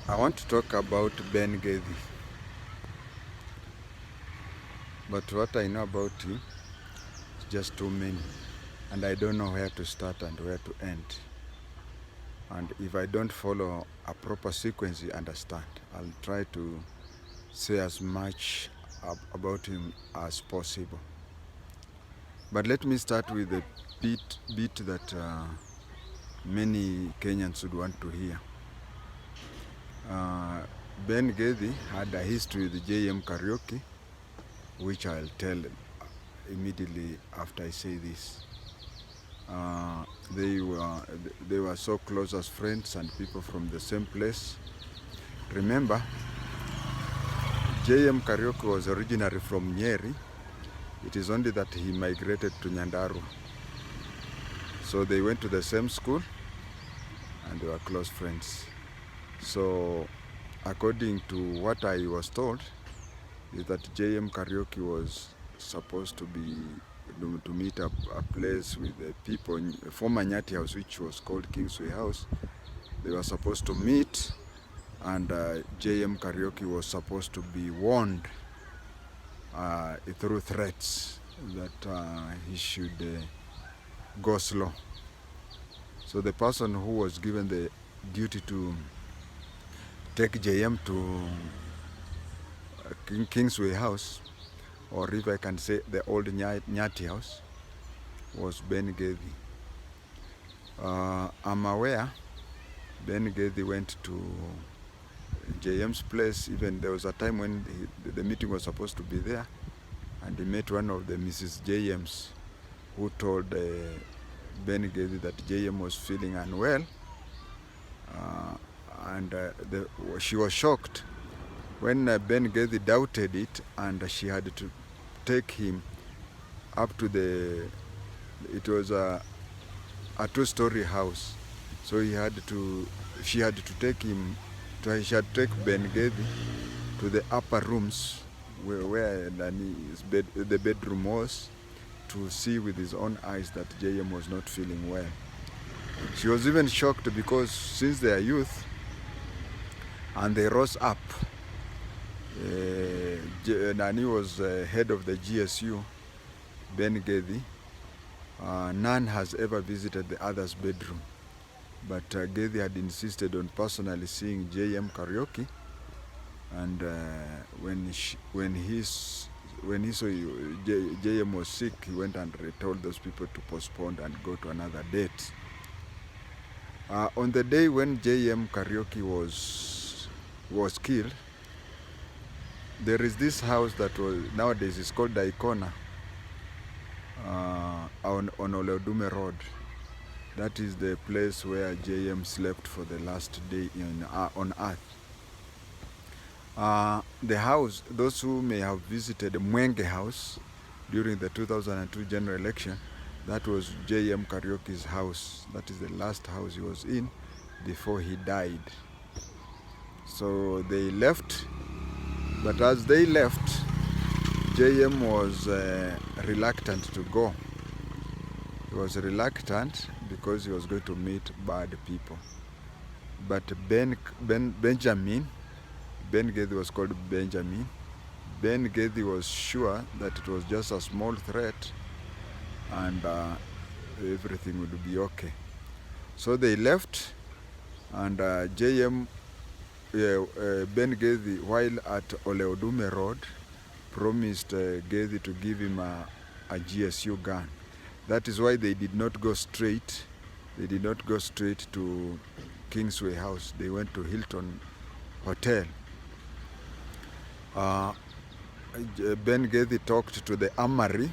I want to talk about Ben GETHI, but what I know about him is just too many, and I don't know where to start and where to end. And if I don't follow a proper sequence, you understand. I'll try to say as much about him as possible. But let me start with the bit that many Kenyans would want to hear. Ben GETHI had a history with JM Karaoke, which I'll tell immediately after I say this. They were so close as friends and people from the same place. Remember, JM Karaoke was originally from Nyeri. It is only that he migrated to Nyandarua. So they went to the same school and they were close friends. So according to what I was told, is that JM Karaoke was supposed to meet up a place with the people, a former Nyati house, which was called Kingsway House. They were supposed to meet, and JM Karaoke was supposed to be warned through threats that he should go slow. So the person who was given the duty to take JM to Kingsway House, or if I can say the old Nyati house, was Ben GETHI. I'm aware Ben GETHI went to JM's place. Even there was a time when the meeting was supposed to be there, and he met one of the Mrs. JMs who told Ben GETHI that JM was feeling unwell, and she was shocked when Ben GETHI doubted it, and she had to take him up to it was a two-story house. So she had to take Ben GETHI to the upper rooms where the bedroom was, to see with his own eyes that JM was not feeling well. She was even shocked because since their youth, and they rose up, Nani was head of the GSU, Ben GETHI. None has ever visited the other's bedroom, but GETHI had insisted on personally seeing JM Karaoke, and when he saw JM was sick, he went and told those people to postpone and go to another date. On the day when JM Karaoke was killed, there is this house that nowadays is called Daikona on Oleodume Road. That is the place where JM slept for the last day on earth. The house, those who may have visited Mwenge House during the 2002 general election, that was JM Karaoke's house. That is the last house he was in before he died. So they left, but as they left, JM was reluctant to go. He was reluctant because he was going to meet bad people. But Ben GETHI was called Benjamin. Ben GETHI was sure that it was just a small threat and everything would be okay. So they left, and Ben GETHI, while at Oleodume Road, promised GETHI to give him a GSU gun. That is why they did not go straight. They did not go straight to Kingsway House. They went to Hilton Hotel. Ben GETHI talked to the Armory.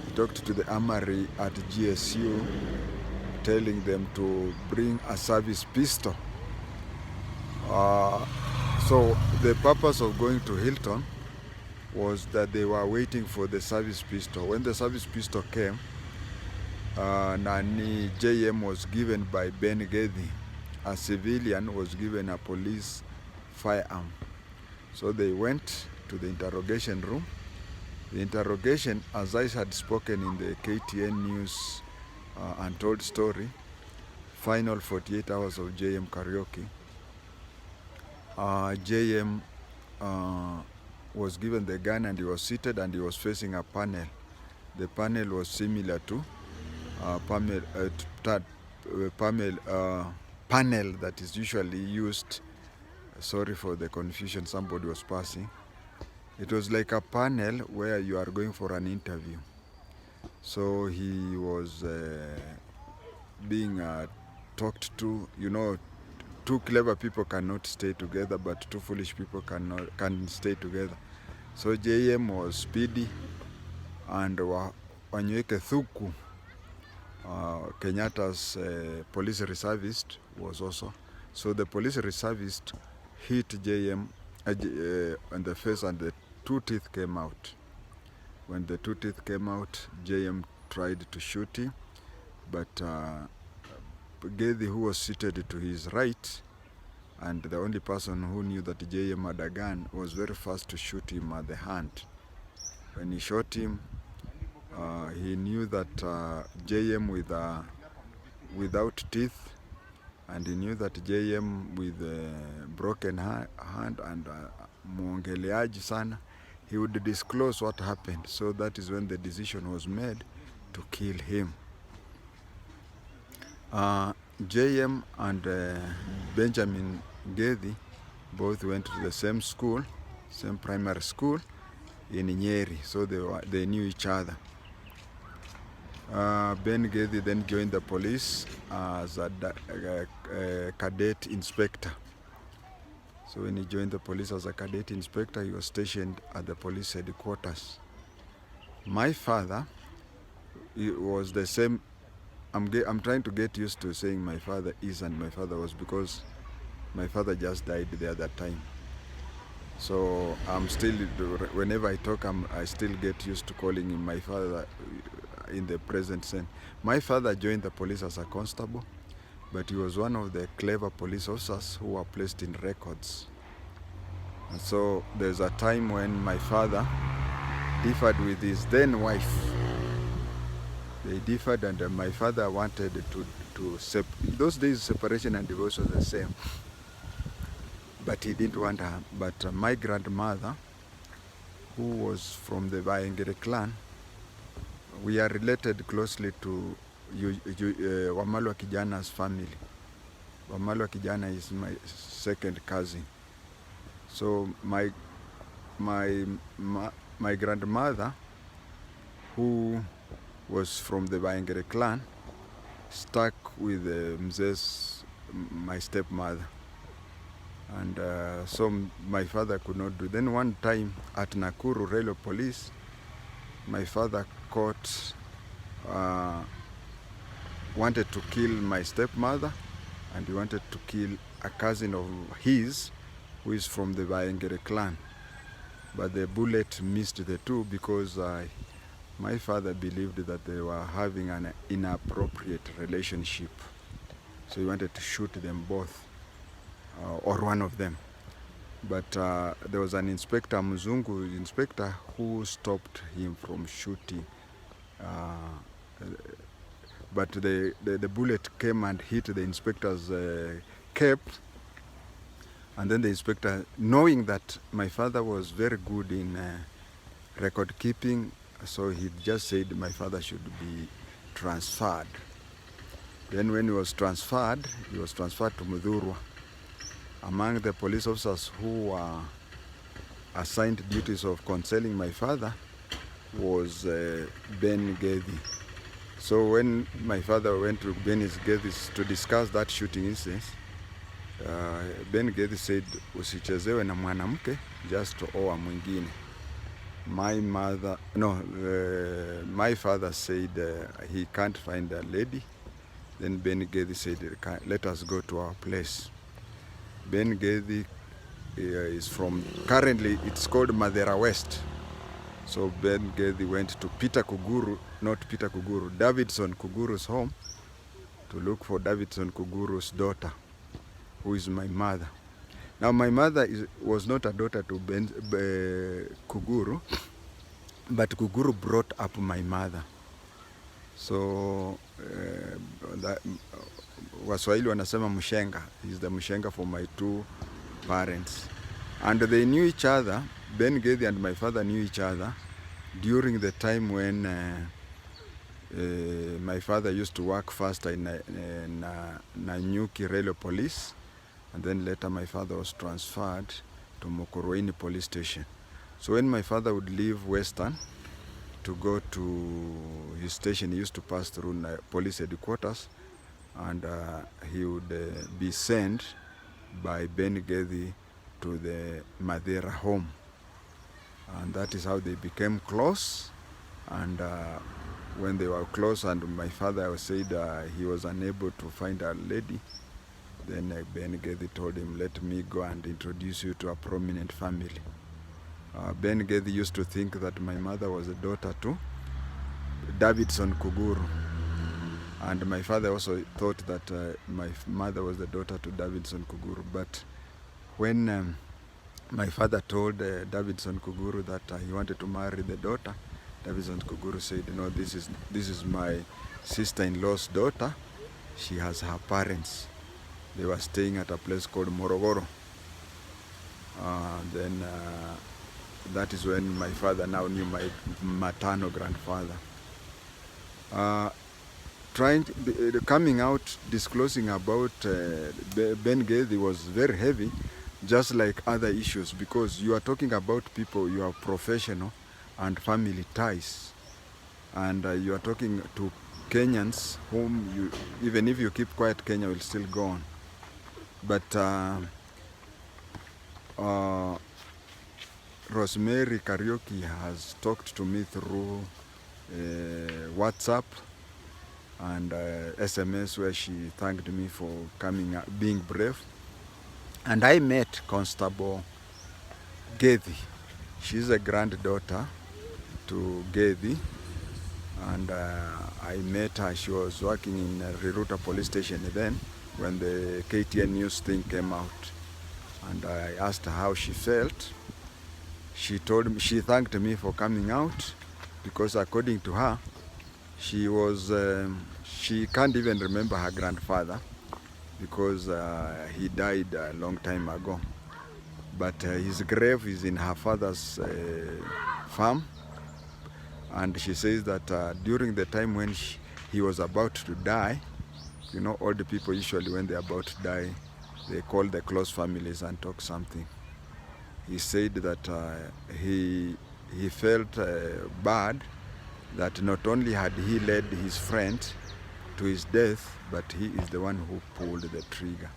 He talked to the Armory at GSU, telling them to bring a service pistol. So the purpose of going to Hilton was that they were waiting for the service pistol. When the service pistol came, Nani JM was given by Ben GETHI. A civilian was given a police firearm. So they went to the interrogation room. The interrogation, as I had spoken in the KTN News Untold Story, final 48 hours of JM Karaoke, JM was given the gun and he was seated and he was facing a panel. The panel was similar to panel that is usually used. Sorry for the confusion somebody was passing. It was like a panel where you are going for an interview. So he was being talked to. You know, two clever people cannot stay together, but two foolish people can stay together. So JM was speedy, and Wanyweke Thuku, Kenyatta's police reservist, was also. So the police reservist hit JM on the face and the two teeth came out. When the two teeth came out, JM tried to shoot him, but GETHI, who was seated to his right, and the only person who knew that JM had a gun, was very fast to shoot him at the hand. When he shot him, he knew that JM without teeth, and he knew that JM with a broken hand and muongeleaji sana, he would disclose what happened. So that is when the decision was made to kill him. JM and Benjamin GETHI both went to the same school, same primary school in Nyeri, so they knew each other. Ben GETHI then joined the police as a cadet inspector. So when he joined the police as a cadet inspector, he was stationed at the police headquarters. My father, he was the same. I'm trying to get used to saying my father is and my father was, because my father just died the other time. So I'm still, whenever I talk, I still get used to calling him my father in the present sense. My father joined the police as a constable, but he was one of the clever police officers who were placed in records. And so there's a time when my father differed with his then wife. They differed, and my father wanted to in those days separation and divorce was the same, but he didn't want her. But my grandmother, who was from the Vaengere clan, we are related closely to Wamalwa Kijana's family. Wamalwa Kijana is my second cousin. So my grandmother, who was from the Vaengere clan, stuck with my stepmother. And so my father could not do. Then one time at Nakuru Railway Police, my father wanted to kill my stepmother, and he wanted to kill a cousin of his who is from the Vaengere clan. But the bullet missed the two because my father believed that they were having an inappropriate relationship. So he wanted to shoot them both, or one of them. But there was an inspector, Mzungu inspector, who stopped him from shooting. But the bullet came and hit the inspector's cap. And then the inspector, knowing that my father was very good in record keeping, so he just said my father should be transferred. Then when he was transferred to Mudhurwa. Among the police officers who were assigned duties of counseling my father was Ben GETHI. So when my father went to Ben GETHI to discuss that shooting incident, Ben GETHI said, usichezewe na mwanamke, just oa mwingine. My father said he can't find a lady. Then Ben GETHI said, let us go to our place. Ben GETHI is from, currently it's called Madera West. So Ben GETHI went to Davidson Kuguru's home to look for Davidson Kuguru's daughter, who is my mother. Now my mother was not a daughter to Kuguru, but Kuguru brought up my mother. So Waswahili wanasema mshenga. He's the mshenga for my two parents. And they knew each other. Ben Gedhi and my father knew each other during the time when my father used to work first in Nanyuki Railway Police, and then later my father was transferred to Mukurweini Police Station. So when my father would leave Western to go to his station, he used to pass through police headquarters, and he would be sent by Ben Gedhi to the Madeira home. And that is how they became close. And when they were close and my father said he was unable to find a lady, then Ben Gedhi told him, let me go and introduce you to a prominent family. Ben Gedhi used to think that my mother was a daughter to Davidson Kuguru. And my father also thought that my mother was the daughter to Davidson Kuguru. But when my father told Davidson Kuguru that he wanted to marry the daughter, Davidson Kuguru said, no, this is my sister-in-law's daughter. She has her parents. They were staying at a place called Morogoro. Then that is when my father now knew my maternal grandfather. Coming out, disclosing about Ben Gedhi was very heavy, just like other issues, because you are talking about people, you are professional and family ties, and you are talking to Kenyans whom even if you keep quiet, Kenya will still go on. But Rosemary Karaoke has talked to me through WhatsApp and SMS, where she thanked me for coming up, being brave. And I met Constable GETHI. She's a granddaughter to GETHI, and I met her. She was working in Riruta Police Station then when the KTN news thing came out, and I asked her how she felt. She told me, she thanked me for coming out, because according to her, she can't even remember her grandfather, because he died a long time ago. But his grave is in her father's farm, and she says that during the time when he was about to die, you know, all the people usually when they're about to die, they call the close families and talk something. He said that he felt bad that not only had he led his friend to his death, but he is the one who pulled the trigger.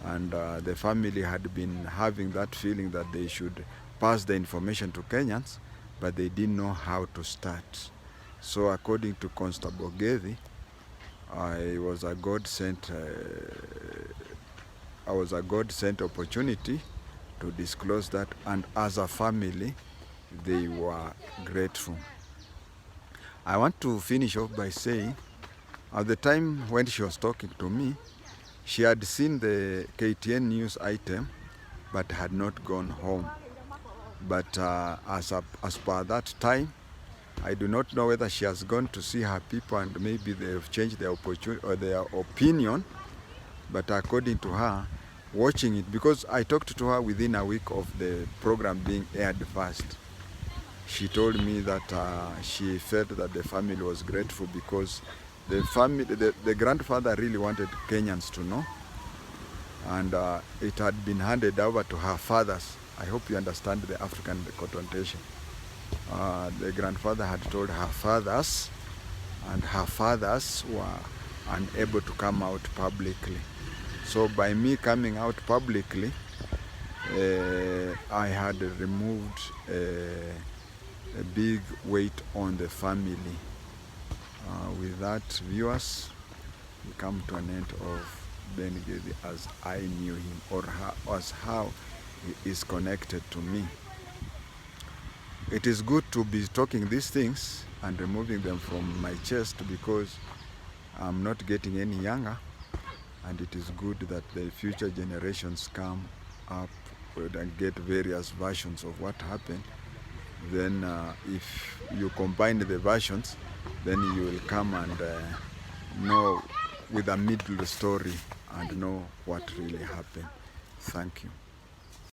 And the family had been having that feeling that they should pass the information to Kenyans, but they didn't know how to start. So according to Constable GETHI, I was a God-sent opportunity to disclose that, and as a family, they were grateful. I want to finish off by saying, at the time when she was talking to me, she had seen the KTN news item, but had not gone home. But as per that time, I do not know whether she has gone to see her people and maybe they have changed their opinion. But according to her, watching it, because I talked to her within a week of the program being aired first, she told me that she felt that the family was grateful because the grandfather really wanted Kenyans to know, and it had been handed over to her fathers. I hope you understand the African connotation. The grandfather had told her fathers, and her fathers were unable to come out publicly. So by me coming out publicly, I had removed a big weight on the family. With that, viewers, we come to an end of Ben Gedhi as I knew him, or as how he is connected to me. It is good to be talking these things and removing them from my chest, because I'm not getting any younger, and it is good that the future generations come up and get various versions of what happened. Then if you combine the versions, then you will come and know with a middle story and know what really happened. Thank you.